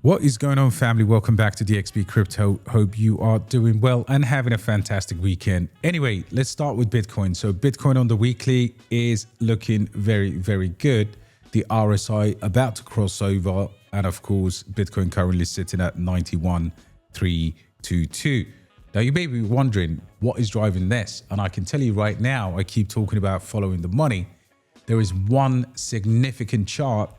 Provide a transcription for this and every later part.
What is going on, family? Welcome back to DXB Crypto. Hope you are doing well and having a fantastic weekend. Anyway, let's start with Bitcoin. So Bitcoin on the weekly is looking very, very good. The RSI about to cross over. And of course, Bitcoin currently sitting at 91,322. Now, you may be wondering what is driving this. And I can tell you right now, I keep talking about following the money. There is one significant chart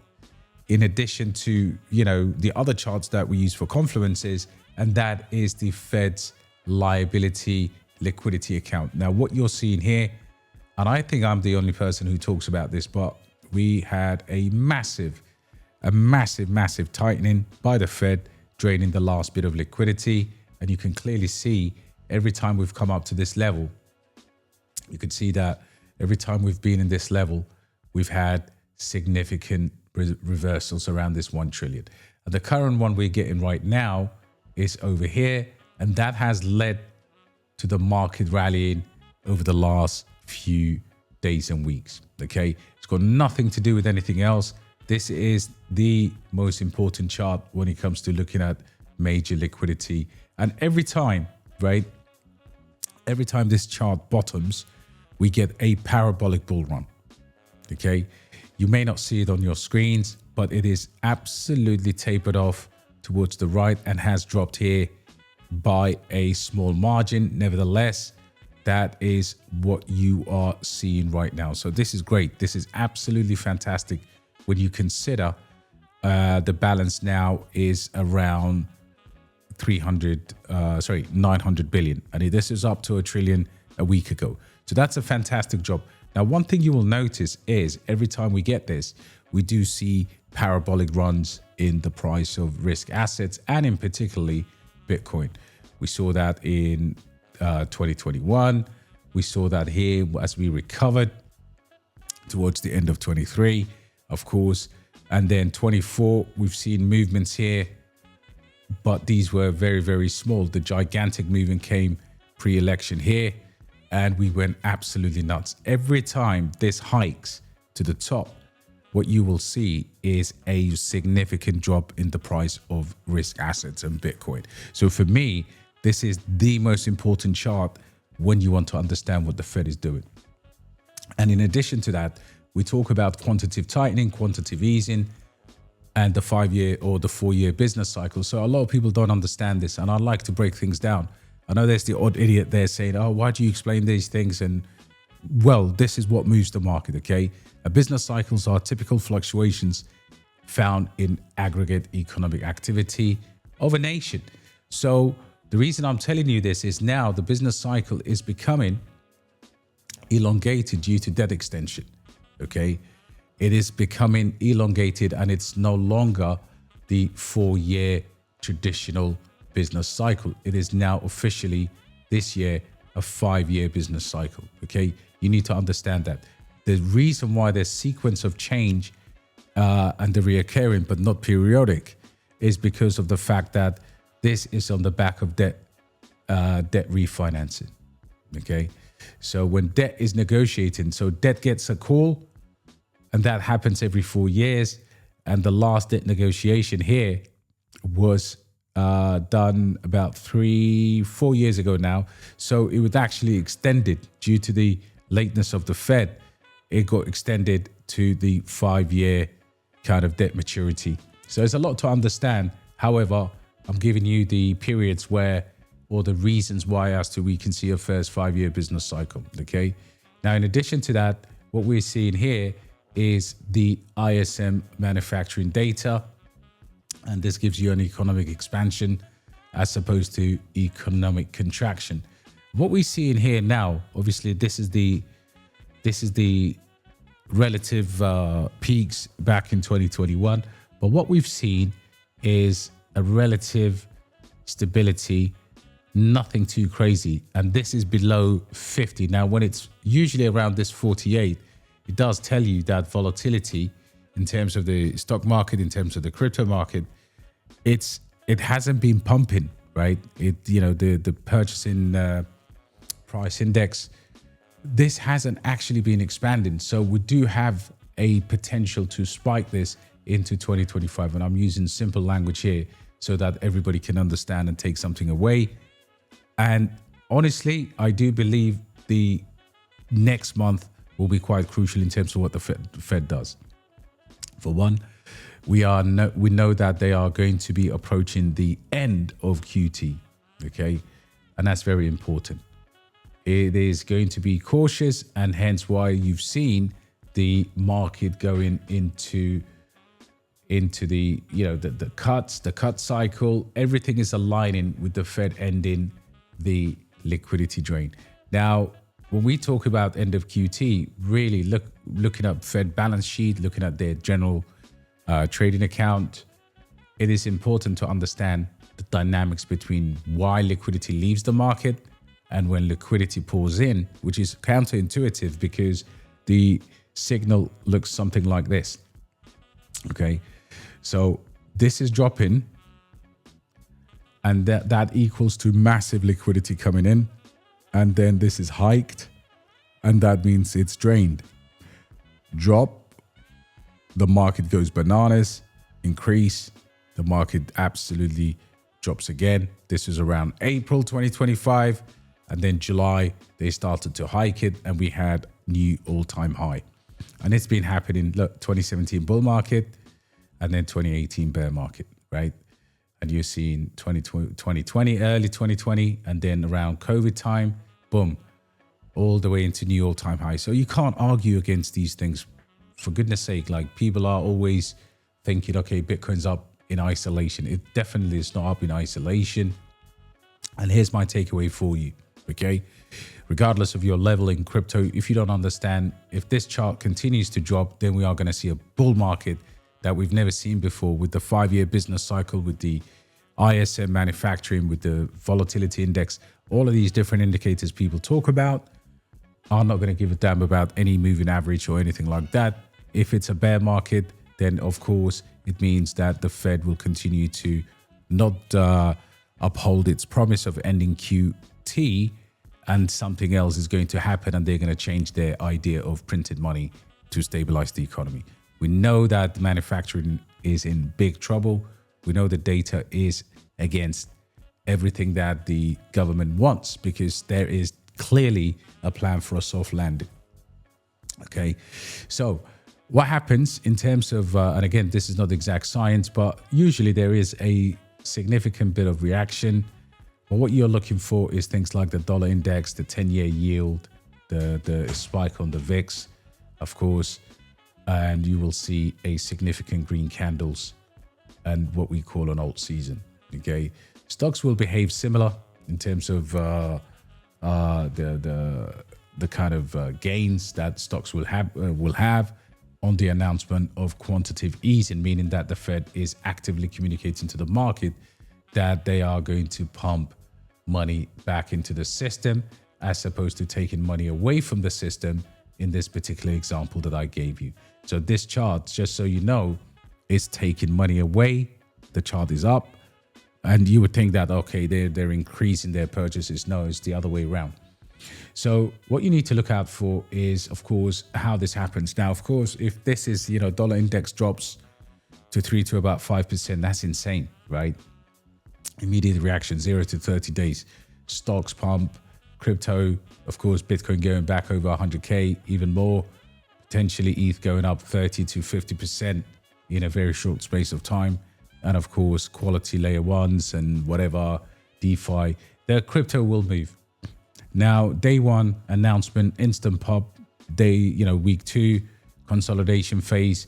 in addition to, the other charts that we use for confluences, and that is the Fed's liability liquidity account. Now, what you're seeing here, and I think I'm the only person who talks about this, but we had a massive tightening by the Fed, draining the last bit of liquidity. And you can clearly see every time we've come up to this level, you can see that every time we've been in this level, we've had significant reversals around this 1 trillion. And the current one we're getting right now is over here, and that has led to the market rallying over the last few days and weeks. Okay, it's got nothing to do with anything else. This is the most important chart when it comes to looking at major liquidity. And every time this chart bottoms, we get a parabolic bull run. Okay, you may not see it on your screens, but it is absolutely tapered off towards the right and has dropped here by a small margin. Nevertheless, that is what you are seeing right now. So this is great. This is absolutely fantastic when you consider the balance now is around 900 billion. And this is up to 1 trillion a week ago. So that's a fantastic job. Now, one thing you will notice is every time we get this, we do see parabolic runs in the price of risk assets and in particularly Bitcoin. We saw that in 2021. We saw that here as we recovered towards the end of 23, of course. And then 24, we've seen movements here, but these were very, very small. The gigantic movement came pre-election here, and we went absolutely nuts. Every time this hikes to the top, what you will see is a significant drop in the price of risk assets and Bitcoin. So for me, this is the most important chart when you want to understand what the Fed is doing. And in addition to that, we talk about quantitative tightening, quantitative easing, and the 5-year or the 4-year business cycle. So a lot of people don't understand this, and I'd like to break things down. I know there's the odd idiot there saying, oh, why do you explain these things? And well, this is what moves the market, okay? Business cycles are typical fluctuations found in aggregate economic activity of a nation. So the reason I'm telling you this is now the business cycle is becoming elongated due to debt extension, okay? It is becoming elongated, and it's no longer the 4-year traditional business cycle. It is now officially this year a 5-year business cycle. Okay, you need to understand that. The reason why there's sequence of change and the reoccurring but not periodic is because of the fact that this is on the back of debt refinancing. Okay, so when debt is negotiating, so debt gets a call, and that happens every 4 years. And the last debt negotiation here was done about 3-4 years ago now. So it was actually extended due to the lateness of the Fed. It got extended to the 5-year kind of debt maturity. So there's a lot to understand. However, I'm giving you the periods where, or the reasons why as to we can see a first 5-year business cycle. Okay. Now, in addition to that, what we're seeing here is the ISM manufacturing data. And this gives you an economic expansion as opposed to economic contraction. What we see in here now, obviously, this is the relative peaks back in 2021. But what we've seen is a relative stability, nothing too crazy. And this is below 50. Now, when it's usually around this 48, it does tell you that volatility in terms of the stock market, in terms of the crypto market, it hasn't been pumping, right? The purchasing price index, this hasn't actually been expanding. So we do have a potential to spike this into 2025. And I'm using simple language here so that everybody can understand and take something away. And honestly, I do believe the next month will be quite crucial in terms of what the Fed does. For one, we know that they are going to be approaching the end of QT, okay? And that's very important. It is going to be cautious, and hence why you've seen the market going into the, the cut cycle. Everything is aligning with the Fed ending the liquidity drain. Now, when we talk about end of QT, really looking at Fed balance sheet, looking at their general trading account, it is important to understand the dynamics between why liquidity leaves the market and when liquidity pours in, which is counterintuitive because the signal looks something like this. Okay, so this is dropping, and that equals to massive liquidity coming in, and then this is hiked, and that means it's drained. Drop, the market goes bananas. Increase, the market absolutely drops again. This is around April 2025, and then July they started to hike it, and we had new all-time high. And it's been happening. Look, 2017 bull market, and then 2018 bear market, right? And you're seeing 2020, early 2020, and then around COVID time, boom, all the way into new all-time high. So you can't argue against these things. For goodness sake, like, people are always thinking, okay, Bitcoin's up in isolation. It definitely is not up in isolation. And here's my takeaway for you, okay? Regardless of your level in crypto, if you don't understand, if this chart continues to drop, then we are going to see a bull market that we've never seen before, with the 5-year business cycle, with the ISM manufacturing, with the volatility index. All of these different indicators people talk about are not going to give a damn about any moving average or anything like that. If it's a bear market, then of course it means that the Fed will continue to not uphold its promise of ending QT, and something else is going to happen, and they're going to change their idea of printed money to stabilize the economy. We know that manufacturing is in big trouble. We know the data is against everything that the government wants, because there is clearly a plan for a soft landing. Okay, so what happens in terms of, and again, this is not exact science, but usually there is a significant bit of reaction. But what you're looking for is things like the dollar index, the 10-year yield, the spike on the VIX, of course, and you will see a significant green candles and what we call an alt season. Okay, stocks will behave similar in terms of the kind of gains that stocks will have on the announcement of quantitative easing, meaning that the Fed is actively communicating to the market that they are going to pump money back into the system, as opposed to taking money away from the system in this particular example that I gave you. So this chart, just so you know, is taking money away. The chart is up, and you would think that, okay, they're increasing their purchases. No, it's the other way around. So what you need to look out for is, of course, how this happens. Now, of course, if this is, dollar index drops to 3 to about 5%, that's insane, right? Immediate reaction, 0 to 30 days. Stocks pump, crypto, of course, Bitcoin going back over 100K, even more. Potentially ETH going up 30 to 50% in a very short space of time. And of course, quality layer ones and whatever, DeFi, the crypto will move. Now, day one announcement, instant pop. Week 2 consolidation phase,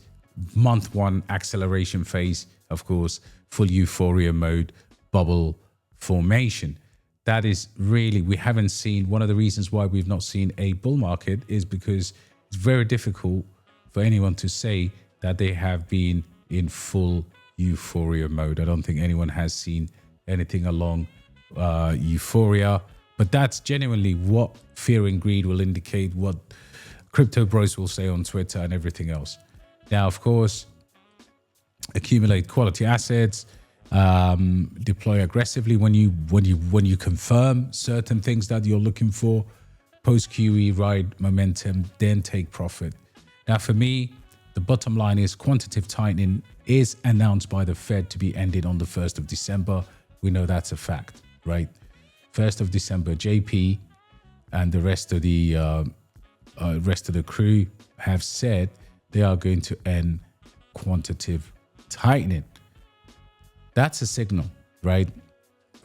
month 1 acceleration phase, of course, full euphoria mode, bubble formation. That is really, we haven't seen, one of the reasons why we've not seen a bull market is because it's very difficult for anyone to say that they have been in full euphoria mode. I don't think anyone has seen anything along euphoria, but that's genuinely what fear and greed will indicate, what crypto bros will say on Twitter and everything else. Now, of course, accumulate quality assets, deploy aggressively when you confirm certain things that you're looking for, post QE, ride momentum, then take profit. Now, for me, the bottom line is quantitative tightening is announced by the Fed to be ended on the 1st of December. We know that's a fact, right? 1st of December, JP and the rest of the crew have said they are going to end quantitative tightening. That's a signal, right?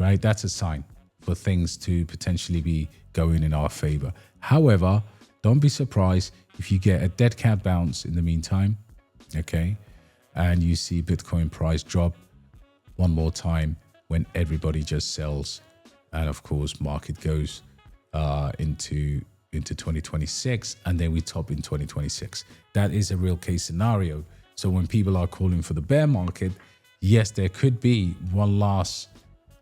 Right? That's a sign for things to potentially be going in our favor. However, don't be surprised if you get a dead cat bounce in the meantime, okay? And you see Bitcoin price drop one more time when everybody just sells. And of course, market goes into 2026, and then we top in 2026. That is a real case scenario. So when people are calling for the bear market, yes, there could be one last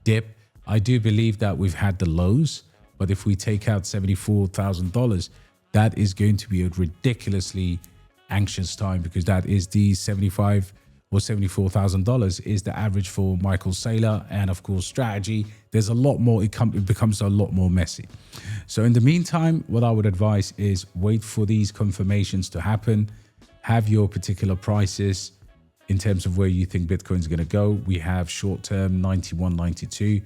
dip. I do believe that we've had the lows, but if we take out $74,000, that is going to be a ridiculously anxious time, because that is the $75,000 or $74,000 is the average for Michael Saylor, and of course strategy. There's a lot more. It becomes a lot more messy. So in the meantime, what I would advise is wait for these confirmations to happen. Have your particular prices in terms of where you think Bitcoin is going to go. We have short term 91, 92,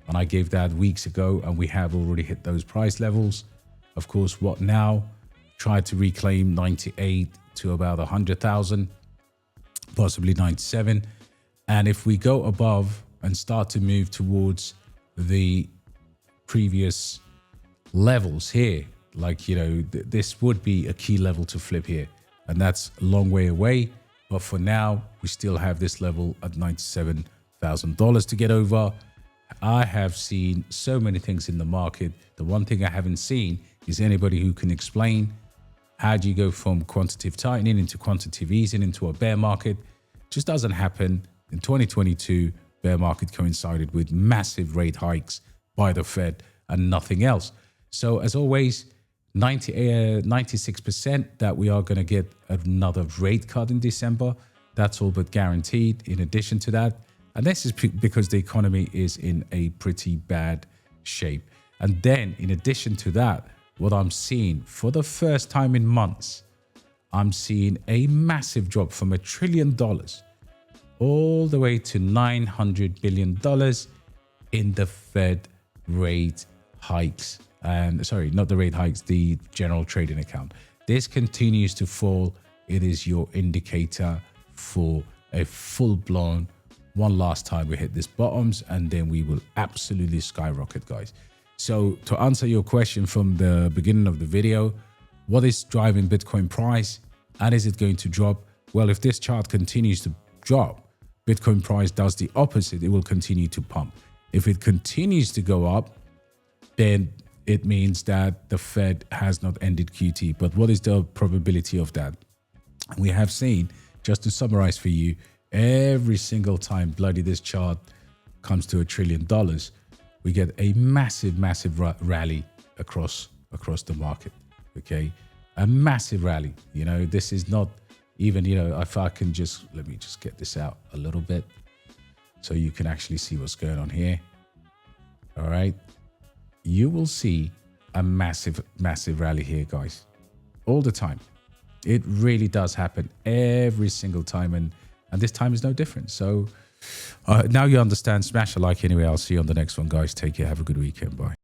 and I gave that weeks ago, and we have already hit those price levels. Of course, what now? Try to reclaim 98 to about 100,000, possibly 97. And if we go above and start to move towards the previous levels here, like, you know, this would be a key level to flip here. And that's a long way away. But for now, we still have this level at $97,000 to get over. I have seen so many things in the market. The one thing I haven't seen is anybody who can explain how do you go from quantitative tightening into quantitative easing into a bear market. Just doesn't happen. In 2022, bear market coincided with massive rate hikes by the Fed and nothing else. So as always, 96% that we are going to get another rate cut in December. That's all but guaranteed. In addition to that, and this is because the economy is in a pretty bad shape. And then in addition to that, what I'm seeing for the first time in months, I'm seeing a massive drop from $1 trillion all the way to $900 billion in the Fed rate hikes. And sorry, not the rate hikes, the general trading account. This continues to fall. It is your indicator for a full-blown one last time we hit this bottoms, and then we will absolutely skyrocket, guys. So to answer your question from the beginning of the video, what is driving Bitcoin price and is it going to drop? Well, if this chart continues to drop, Bitcoin price does the opposite. It will continue to pump. If it continues to go up, then it means that the Fed has not ended QT. But what is the probability of that? We have seen, just to summarize for you, every single time bloody this chart comes to $1 trillion, we get a massive rally across the market. Okay, a massive rally. You know, this is not even, you know, if I can just, let me just get this out a little bit so you can actually see what's going on here. All right, you will see a massive rally here, guys, all the time. It really does happen every single time, and this time is no different. So now you understand. Smash a like anyway. I'll see you on the next one, guys. Take care. Have a good weekend. Bye.